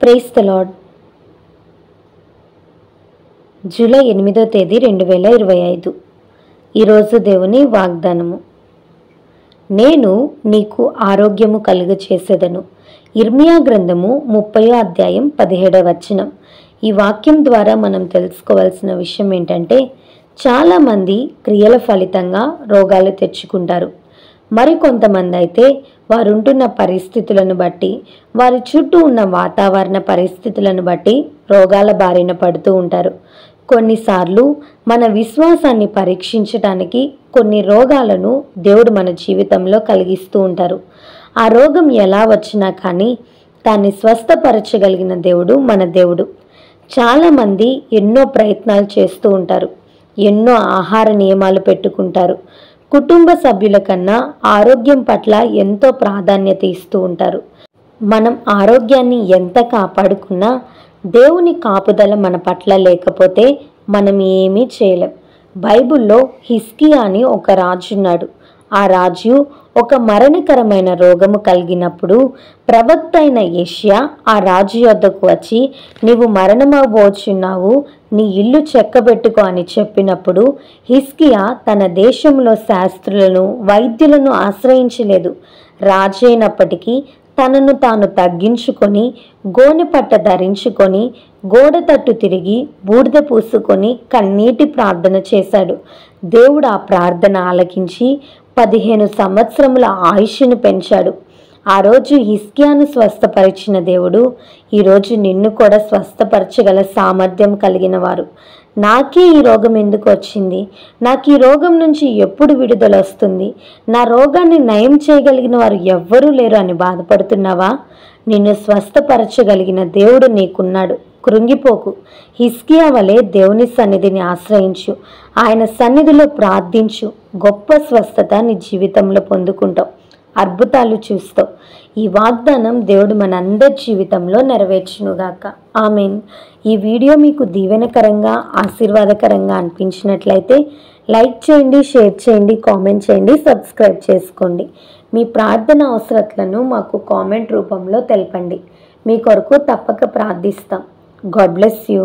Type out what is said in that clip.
Praise the lord. July 8వ తేదీ 2025. ఈరోజు దేవుని వాగ్దానము. నేను నీకు ఆరోగ్యము కలుగచేసేదను. ఇర్మియా గ్రంథము 30వ అధ్యాయం 17వ వచనం. ఈ వాక్యం ద్వారా మనం తెలుసుకోవాల్సిన విషయం ఏంటంటే, చాలామంది క్రియల ఫలితంగా రోగాలు తెచ్చుకుంటారు. మరికొంతమంది అయితే వారుంటున్న పరిస్థితులను బట్టి, వారి చుట్టూ ఉన్న వాతావరణ పరిస్థితులను బట్టి రోగాల బారిన పడుతూ ఉంటారు. కొన్నిసార్లు మన విశ్వాసాన్ని పరీక్షించడానికి కొన్ని రోగాలను దేవుడు మన జీవితంలో కలిగిస్తూ ఉంటారు. ఆ రోగం ఎలా వచ్చినా కానీ దాన్ని స్వస్థపరచగలిగిన దేవుడు మన దేవుడు. చాలామంది ఎన్నో ప్రయత్నాలు చేస్తూ ఉంటారు, ఎన్నో ఆహార నియమాలు పెట్టుకుంటారు. కుటుంబ సభ్యుల కన్నా ఆరోగ్యం పట్ల ఎంతో ప్రాధాన్యత ఇస్తూ ఉంటారు. మనం ఆరోగ్యాన్ని ఎంత కాపాడుకున్నా దేవుని కాపుదల మన పట్ల లేకపోతే మనం ఏమీ చేయలేం. బైబిల్లో హిజ్కియా అని ఒక రాజు ఉన్నాడు. ఆ రాజు ఒక మరణకరమైన రోగము కలిగినప్పుడు ప్రవక్త అయిన యెషయా ఆ రాజు యొద్దకు వచ్చి, నీవు మరణమవబోచున్నావు, నీ ఇల్లు చెక్కబెట్టుకో అని చెప్పినప్పుడు హిజ్కియా తన దేశంలో శాస్త్రులను, వైద్యులను ఆశ్రయించలేదు. రాజైనప్పటికీ తనను తాను తగ్గించుకొని, గోనెపట్ట ధరించుకొని, గోడ తట్టు తిరిగి, బూడిద పూసుకొని కన్నీటి ప్రార్థన చేశాడు. దేవుడు ఆ ప్రార్థన ఆలకించి 15 సంవత్సరముల ఆయుష్ను పెంచాడు. ఆ రోజు హిజ్కియాను స్వస్థపరిచిన దేవుడు ఈరోజు నిన్ను కూడా స్వస్థపరచగల సామర్థ్యం కలిగిన వారు. నాకే ఈ రోగం ఎందుకు వచ్చింది, నాకు ఈ రోగం నుంచి ఎప్పుడు విడుదల వస్తుంది, నా రోగాన్ని నయం చేయగలిగిన వారు ఎవ్వరూ లేరు అని బాధపడుతున్నావా? నిన్ను స్వస్థపరచగలిగిన దేవుడు నీకున్నాడు. కృంగిపోకు. హిజ్కియా వలె దేవుని సన్నిధిని ఆశ్రయించు, ఆయన సన్నిధిలో ప్రార్థించు. గొప్ప స్వస్థత నీ జీవితంలో పొందుకుంటావు, అద్భుతాలు చూస్తావు. ఈ వాగ్దానం దేవుడు మనందరి జీవితంలో నెరవేర్చునుగాక. ఆమేన్. ఈ వీడియో మీకు దీవెనకరంగా, ఆశీర్వాదకరంగా అనిపించినట్లయితే లైక్ చేయండి, షేర్ చేయండి, కామెంట్ చేయండి, సబ్స్క్రైబ్ చేసుకోండి. మీ ప్రార్థన అవసరతలను మాకు కామెంట్ రూపంలో తెలపండి. మీ కొరకు తప్పక ప్రార్థిస్తాం. God bless you.